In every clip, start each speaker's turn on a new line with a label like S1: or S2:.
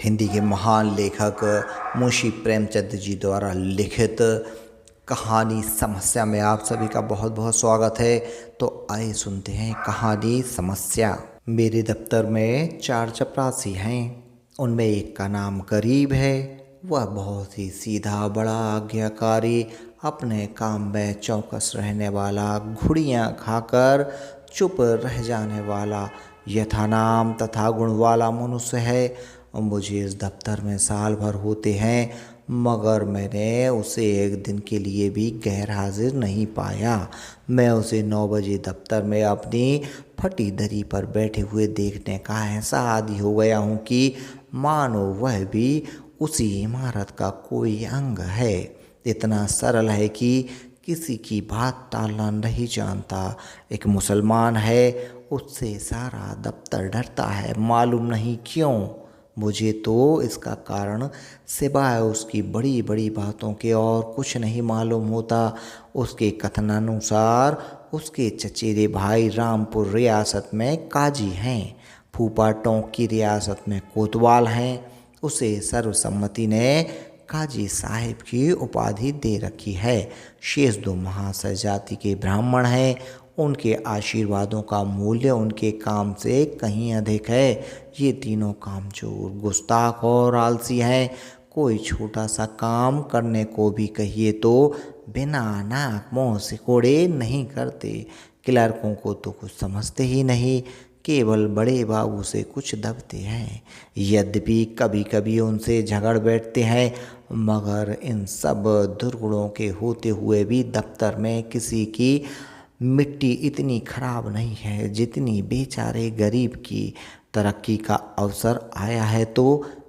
S1: हिंदी के महान लेखक मुंशी प्रेमचंद जी द्वारा लिखित कहानी समस्या में आप सभी का बहुत बहुत स्वागत है। तो आइए सुनते हैं कहानी समस्या। मेरे दफ्तर में 4 चपरासी हैं। उनमें एक का नाम गरीब है। वह बहुत ही सीधा, बड़ा आज्ञाकारी, अपने काम में चौकस रहने वाला, घुड़ियाँ खाकर चुप रह जाने वाला, यथानाम तथा गुण वाला मनुष्य है। मुझे इस दफ्तर में साल भर होते हैं, मगर मैंने उसे एक दिन के लिए भी गैर हाजिर नहीं पाया। मैं उसे 9 बजे दफ्तर में अपनी फटी दरी पर बैठे हुए देखने का ऐसा आदी हो गया हूँ कि मानो वह भी उसी इमारत का कोई अंग है। इतना सरल है कि किसी की बात टालना नहीं जानता। एक मुसलमान है, उससे सारा दफ्तर डरता है, मालूम नहीं क्यों। मुझे तो इसका कारण सिवाय उसकी बड़ी बड़ी बातों के और कुछ नहीं मालूम होता। उसके कथनानुसार उसके चचेरे भाई रामपुर रियासत में काजी हैं, फूफा टोंक की रियासत में कोतवाल हैं। उसे सर्वसम्मति ने काजी साहिब की उपाधि दे रखी है। शेष 2 महाशय जाति के ब्राह्मण हैं। उनके आशीर्वादों का मूल्य उनके काम से कहीं अधिक है। ये तीनों कामचोर, गुस्ताख और आलसी हैं। कोई छोटा सा काम करने को भी कहिए तो बिना नाक मुँह सिकोड़े नहीं करते। क्लर्कों को तो कुछ समझते ही नहीं, केवल बड़े बाबू से कुछ दबते हैं। यद्यपि कभी कभी उनसे झगड़ बैठते हैं, मगर इन सब दुर्गुणों के होते हुए भी दफ्तर में किसी की मिट्टी इतनी खराब नहीं है जितनी बेचारे गरीब की। तरक्की का अवसर आया है तो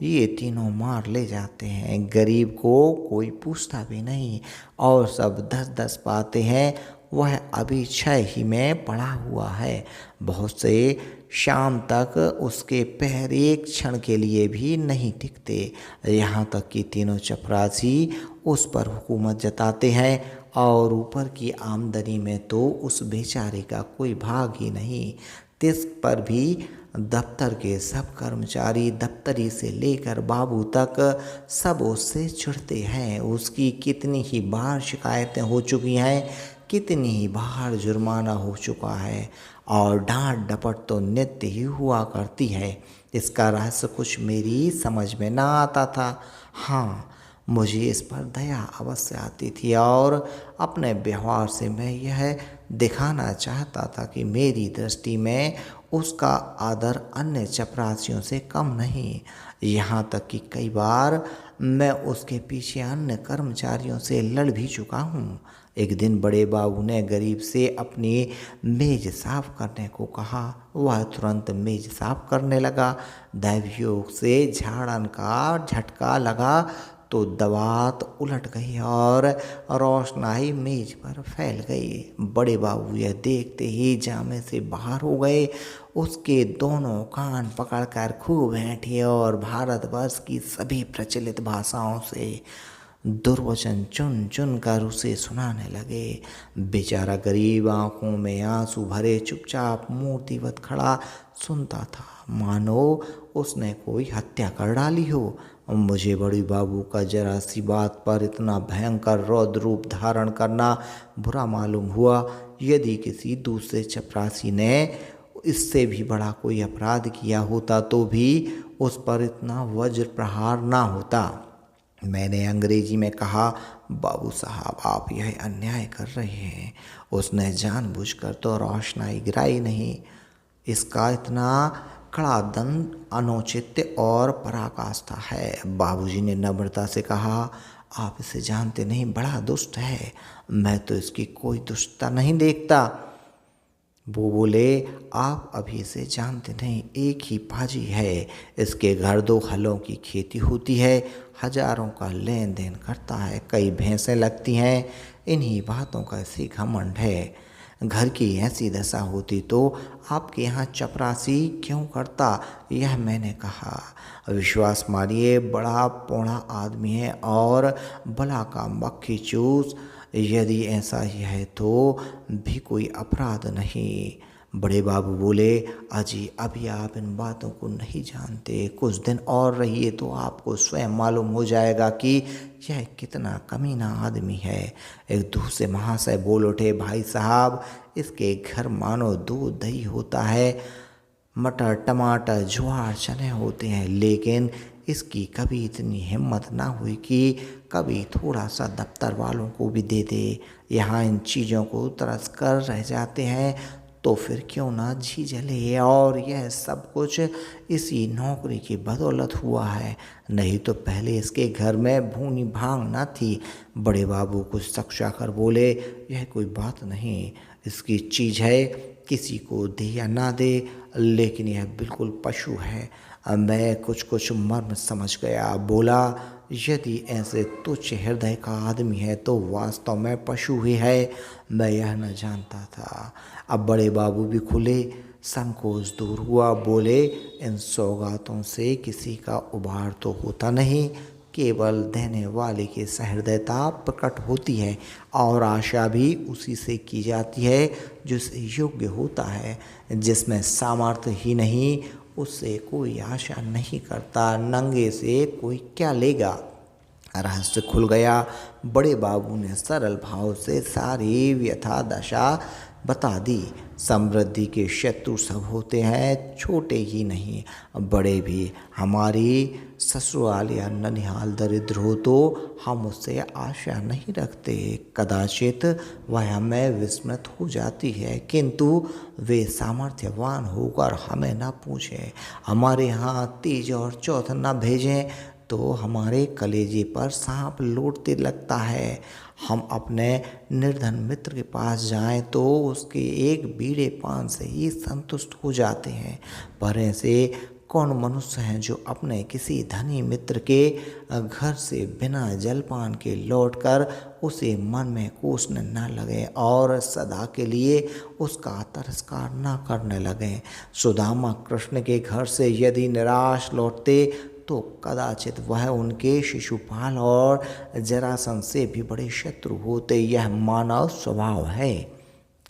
S1: ये तीनों मार ले जाते हैं। गरीब को कोई पूछता भी नहीं और सब 10-10 पाते हैं। वह अभी 6 ही में पड़ा हुआ है। बहुत से शाम तक उसके पैर एक क्षण के लिए भी नहीं टिकते। यहाँ तक कि तीनों चपरासी उस पर हुकूमत जताते हैं और ऊपर की आमदनी में तो उस बेचारे का कोई भाग ही नहीं। तिस पर भी दफ्तर के सब कर्मचारी, दफ्तरी से लेकर बाबू तक, सब उससे चिढ़ते हैं। उसकी कितनी ही बार शिकायतें हो चुकी हैं, कितनी ही बार जुर्माना हो चुका है और डांट डपट तो नित्य ही हुआ करती है। इसका रहस्य कुछ मेरी समझ में ना आता था। हाँ, मुझे इस पर दया अवश्य आती थी और अपने व्यवहार से मैं यह दिखाना चाहता था कि मेरी दृष्टि में उसका आदर अन्य चपरासियों से कम नहीं। यहाँ तक कि कई बार मैं उसके पीछे अन्य कर्मचारियों से लड़ भी चुका हूँ। एक दिन बड़े बाबू ने गरीब से अपनी मेज साफ करने को कहा। वह तुरंत मेज साफ करने लगा। दैवयोग से झाड़न का झटका लगा तो दवात उलट गई और रोशनाई मेज पर फैल गई। बड़े बाबू यह देखते ही जामे से बाहर हो गए। उसके दोनों कान पकड़कर खूब ऐंठे और भारतवर्ष की सभी प्रचलित भाषाओं से दुर्वचन चुन चुन कर उसे सुनाने लगे। बेचारा गरीब आंखों में आंसू भरे चुपचाप मूर्तिवत खड़ा सुनता था, मानो उसने कोई हत्या कर डाली हो। मुझे बड़ी बाबू का जरा सी बात पर इतना भयंकर रौद्र रूप धारण करना बुरा मालूम हुआ। यदि किसी दूसरे चपरासी ने इससे भी बड़ा कोई अपराध किया होता तो भी उस पर इतना वज्र प्रहार ना होता। मैंने अंग्रेजी में कहा, बाबू साहब, आप यह अन्याय कर रहे हैं। उसने जानबूझकर तो रोशनाई गिराई नहीं। इसका इतना कड़ा दंड अनुचित और पराकाष्ठा है। बाबूजी ने नम्रता से कहा, आप इसे जानते नहीं, बड़ा दुष्ट है। मैं तो इसकी कोई दुष्टता नहीं देखता। वो बोले, आप अभी इसे जानते नहीं, एक ही पाजी है। इसके घर 2 हलों की खेती होती है, हजारों का लेन देन करता है, कई भैंसें लगती हैं। इन्हीं बातों का इसे घमंड है। घर की ऐसी दशा होती तो आपके यहाँ चपरासी क्यों करता, यह मैंने कहा। विश्वास मानिए, बड़ा पौड़ा आदमी है और भला का मक्खी चूस। यदि ऐसा ही है तो भी कोई अपराध नहीं। बड़े बाबू बोले, अजी अभी आप इन बातों को नहीं जानते, कुछ दिन और रहिए तो आपको स्वयं मालूम हो जाएगा कि यह कितना कमीना आदमी है। एक दूसरे महाशय बोल उठे, भाई साहब इसके घर मानो दूध दही होता है, मटर टमाटर ज्वार चने होते हैं, लेकिन इसकी कभी इतनी हिम्मत ना हुई कि कभी थोड़ा सा दफ्तर वालों को भी दे दे। यहाँ इन चीज़ों को तरस कर रह जाते हैं तो फिर क्यों ना जी जले। और यह सब कुछ इसी नौकरी की बदौलत हुआ है, नहीं तो पहले इसके घर में भूनी भांग ना थी। बड़े बाबू कुछ सक्शा कर बोले, यह कोई बात नहीं, इसकी चीज़ है, किसी को दे या ना दे, लेकिन यह बिल्कुल पशु है। अब मैं कुछ कुछ मर्म समझ गया। बोला, यदि ऐसे तुच्छ हृदय का आदमी है तो वास्तव में पशु ही है, मैं यह न जानता था। अब बड़े बाबू भी खुले, संकोच दूर हुआ। बोले, इन सौगातों से किसी का उबार तो होता नहीं, केवल देने वाले की सहृदयता प्रकट होती है और आशा भी उसी से की जाती है जो योग्य होता है। जिसमें सामर्थ्य ही नहीं उससे कोई आशा नहीं करता, नंगे से कोई क्या लेगा। रहस्य खुल गया। बड़े बाबू ने सरल भाव से सारी व्यथा दशा बता दी। समृद्धि के शत्रु सब होते हैं, छोटे ही नहीं बड़े भी। हमारी ससुराल या ननिहाल दरिद्र हो तो हम उससे आशा नहीं रखते, कदाचित वह हमें विस्मृत हो जाती है, किंतु वे सामर्थ्यवान होकर हमें न पूछें, हमारे यहाँ तीज और चौथ न भेजें तो हमारे कलेजे पर सांप लौटते लगता है। हम अपने निर्धन मित्र के पास जाएं तो उसके एक बीड़े पान से ही संतुष्ट हो जाते हैं। पर ऐसे कौन मनुष्य हैं जो अपने किसी धनी मित्र के घर से बिना जलपान के लौटकर उसे मन में कोसने न लगे और सदा के लिए उसका तिरस्कार न करने लगे। सुदामा कृष्ण के घर से यदि निराश लौटते तो कदाचित वह उनके शिशुपाल और जरासंध से भी बड़े शत्रु होते। यह मानव स्वभाव है।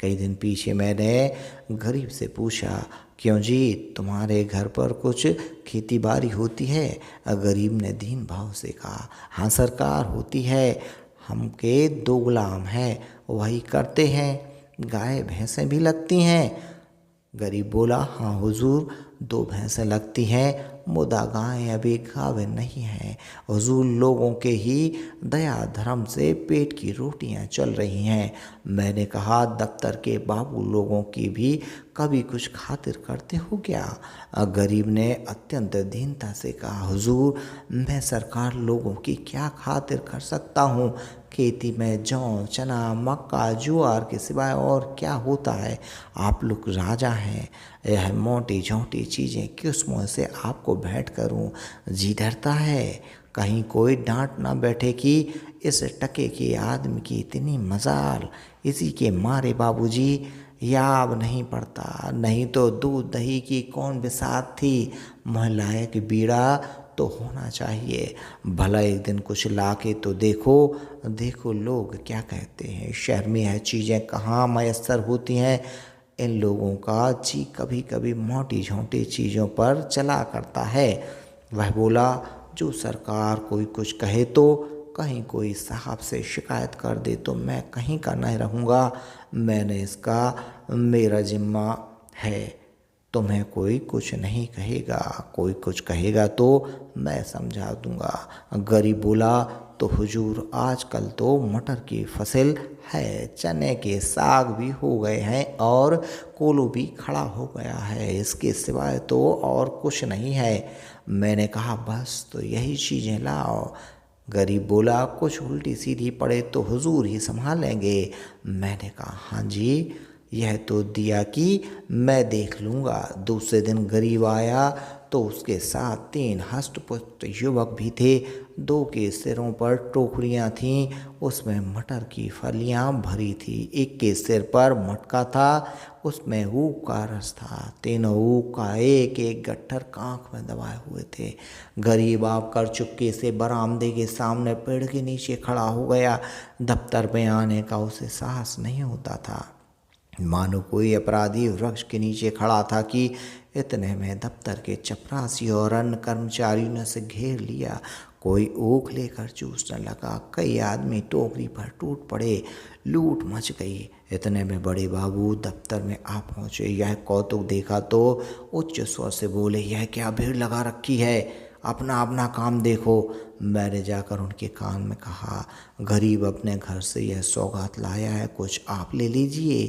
S1: कई दिन पीछे मैंने गरीब से पूछा, क्यों जी, तुम्हारे घर पर कुछ खेती बाड़ी होती है? गरीब ने दीन भाव से कहा, हाँ सरकार होती है, हमके 2 गुलाम हैं, वही करते हैं, गाय भैंसें भी लगती हैं। गरीब बोला, हाँ हुजूर, 2 भैंसें लगती हैं, मुदा गायें अभी गाभिन नहीं हैं। हुजूर, लोगों के ही दया धर्म से पेट की रोटियां चल रही हैं। मैंने कहा, दफ्तर के बाबू लोगों की भी कभी कुछ खातिर करते हो क्या? गरीब ने अत्यंत दीनता से कहा, हुजूर, मैं सरकार लोगों की क्या खातिर कर सकता हूँ? खेती में जौ चना मक्का ज्वार के सिवाय और क्या होता है? आप लोग राजा हैं, यह मोटी झोंटी चीज़ें किस मुँह से आपको भेंट करूं? जी डरता है कहीं कोई डांट ना बैठे कि इस टके के आदमी की इतनी मजाल, इसी के मारे बाबूजी याब नहीं पड़ता, नहीं तो दूध दही की कौन बिसात थी। महलायक बीड़ा तो होना चाहिए, भला एक दिन कुछ लाके तो देखो। देखो लोग क्या कहते हैं, शहर में यह चीज़ें कहाँ मयसर होती हैं। इन लोगों का जी कभी कभी मोटी झोंटी चीज़ों पर चला करता है। वह बोला, जो सरकार कोई कुछ कहे तो कहीं कोई साहब से शिकायत कर दे तो मैं कहीं का नहीं रहूँगा। मैंने इसका, मेरा जिम्मा है, तुम्हें कोई कुछ नहीं कहेगा, कोई कुछ कहेगा तो मैं समझा दूंगा। गरीब बोला, तो हुजूर, आजकल तो मटर की फसल है, चने के साग भी हो गए हैं और कोलो भी खड़ा हो गया है, इसके सिवाय तो और कुछ नहीं है। मैंने कहा, बस तो यही चीज़ें लाओ। गरीब बोला, कुछ उल्टी सीधी पड़े तो हुजूर ही संभालेंगे। मैंने कहा, हाँ जी, यह तो दिया कि मैं देख लूँगा। दूसरे दिन गरीब आया तो उसके साथ 3 हष्टपुष्ट युवक भी थे। 2 के सिरों पर टोकरियाँ थीं, उसमें मटर की फलियाँ भरी थी। एक के सिर पर मटका था, उसमें ऊख का रस था। तीनों ऊख का एक एक गट्ठर कांख में दबाए हुए थे। गरीब आकर चुपके से बरामदे के सामने पेड़ के नीचे खड़ा हो गया। दफ्तर में आने का उसे साहस नहीं होता था। मानो कोई अपराधी वृक्ष के नीचे खड़ा था कि इतने में दफ्तर के चपरासी और अन्य कर्मचारियों ने उसे घेर लिया। कोई ऊख लेकर चूसने लगा। कई आदमी टोकरी पर टूट पड़े। लूट मच गई। इतने में बड़े बाबू दफ्तर में आ पहुंचे। यह कौतुक देखा तो उच्च स्वर से बोले, यह क्या भीड़ लगा रखी है, अपना अपना काम देखो। मैंने जाकर उनके कान में कहा, गरीब अपने घर से यह सौगात लाया है, कुछ आप ले लीजिए,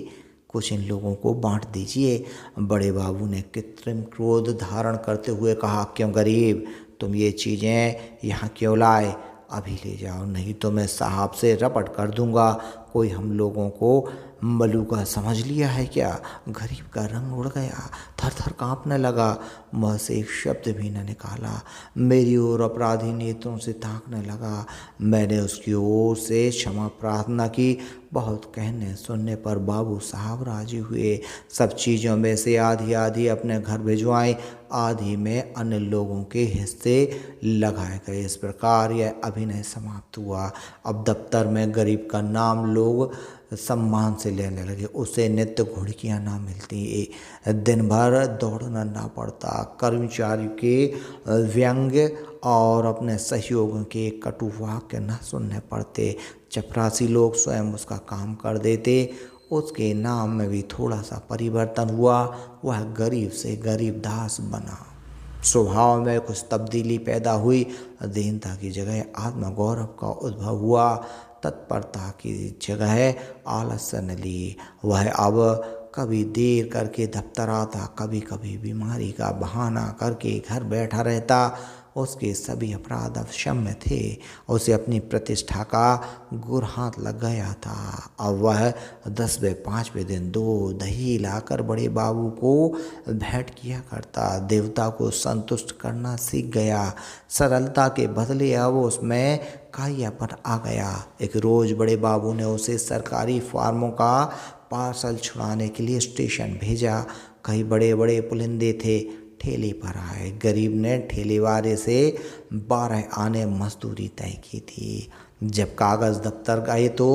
S1: कुछ इन लोगों को बांट दीजिए। बड़े बाबू ने कृत्रिम क्रोध धारण करते हुए कहा, क्यों गरीब, तुम ये चीज़ें यहाँ क्यों लाए? अभी ले जाओ, नहीं तो मैं साहब से रपट कर दूंगा। कोई हम लोगों को मलूका समझ लिया है क्या? गरीब का रंग उड़ गया, थर थर काँपने लगा, मुँह से एक शब्द भी न निकाला। मेरी ओर अपराधी नेत्रों से ताकने लगा। मैंने उसकी ओर से क्षमा प्रार्थना की। बहुत कहने सुनने पर बाबू साहब राजी हुए। सब चीज़ों में से आधी आधी अपने घर भिजवाएं, आधी में अन्य लोगों के हिस्से लगाए गए। इस प्रकार यह अभिनय समाप्त हुआ। अब दफ्तर में गरीब का नाम लोग सम्मान से लेने लगे। उसे नित्य घुड़कियाँ ना मिलती, दिन भर दौड़ना ना पड़ता, कर्मचारियों के व्यंग्य और अपने सहयोगियों के कटु वाक्य न सुनने पड़ते। चपरासी लोग स्वयं उसका काम कर देते। उसके नाम में भी थोड़ा सा परिवर्तन हुआ। वह गरीब से गरीब दास बना। स्वभाव में कुछ तब्दीली पैदा हुई। दीनता की जगह आत्मगौरव का उद्भव हुआ। तत्परता की जगह आलस्य ने ली। वह अब कभी देर करके दफ्तर आता, कभी कभी बीमारी का बहाना करके घर बैठा रहता। उसके सभी अपराध अब क्षम्य थे। उसे अपनी प्रतिष्ठा का गुर हाथ लग गया था। अब वह 10वें 5वें दिन दूध दही लाकर बड़े बाबू को भेंट किया करता। देवता को संतुष्ट करना सीख गया। सरलता के बदले अब उसमें कायापन आ गया। एक रोज बड़े बाबू ने उसे सरकारी फार्मों का पार्सल छुड़ाने के लिए स्टेशन भेजा। कई बड़े बड़े पुलिंदे थे। ठेले पर आए। गरीब ने ठेले वाले से 12 आने मजदूरी तय की थी। जब कागज दफ्तर गए तो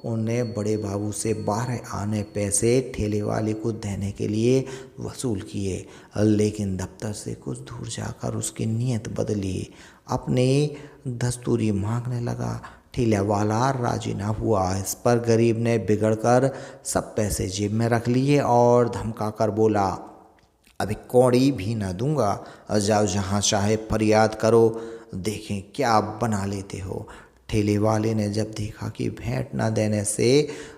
S1: उन्हें बड़े बाबू से 12 आने पैसे ठेले वाले को देने के लिए वसूल किए। लेकिन दफ्तर से कुछ दूर जाकर उसकी नीयत बदली। अपनी दस्तूरी मांगने लगा। ठेला वाला राजी ना हुआ। इस पर गरीब ने बिगड़कर सब पैसे जेब में रख लिए और धमका कर बोला, अभी कौड़ी भी ना दूंगा, जाओ जहाँ चाहे फरियाद करो, देखें क्या बना लेते हो। ठेले वाले ने जब देखा कि भेंट न देने से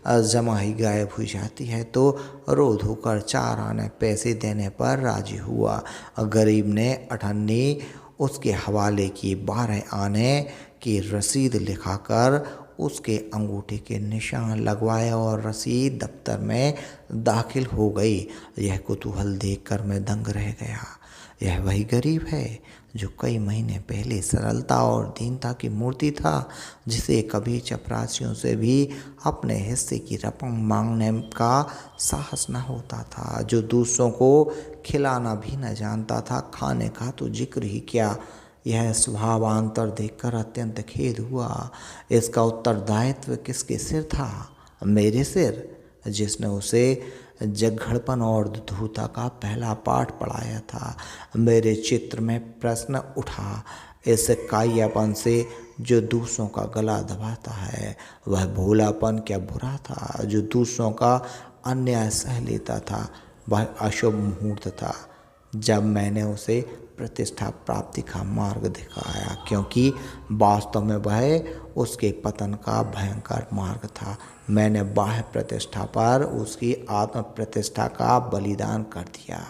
S1: जमा ही गायब हो जाती है तो रो धोकर 4 आने पैसे देने पर राजी हुआ। गरीब ने अठन्नी उसके हवाले की 12 आने की रसीद लिखाकर उसके अंगूठे के निशान लगवाए और रसीद दफ्तर में दाखिल हो गई। यह कुतूहल देखकर मैं दंग रह गया। यह वही गरीब है जो कई महीने पहले सरलता और दीनता की मूर्ति था, जिसे कभी चपरासियों से भी अपने हिस्से की रकम मांगने का साहस न होता था, जो दूसरों को खिलाना भी न जानता था, खाने का तो जिक्र ही क्या। यह स्वभावांतर देखकर अत्यंत खेद हुआ। इसका उत्तरदायित्व किसके सिर था? मेरे सिर, जिसने उसे जघड़पन और धूर्तता का पहला पाठ पढ़ाया था। मेरे चित्र में प्रश्न उठा, इस कायापन से जो दूसरों का गला दबाता है, वह भोलापन क्या बुरा था जो दूसरों का अन्याय सह लेता था? वह अशुभ मुहूर्त था जब मैंने उसे प्रतिष्ठा प्राप्ति का मार्ग दिखाया, क्योंकि वास्तव में वह उसके पतन का भयंकर मार्ग था। मैंने बाह्य प्रतिष्ठा पर उसकी आत्म प्रतिष्ठा का बलिदान कर दिया।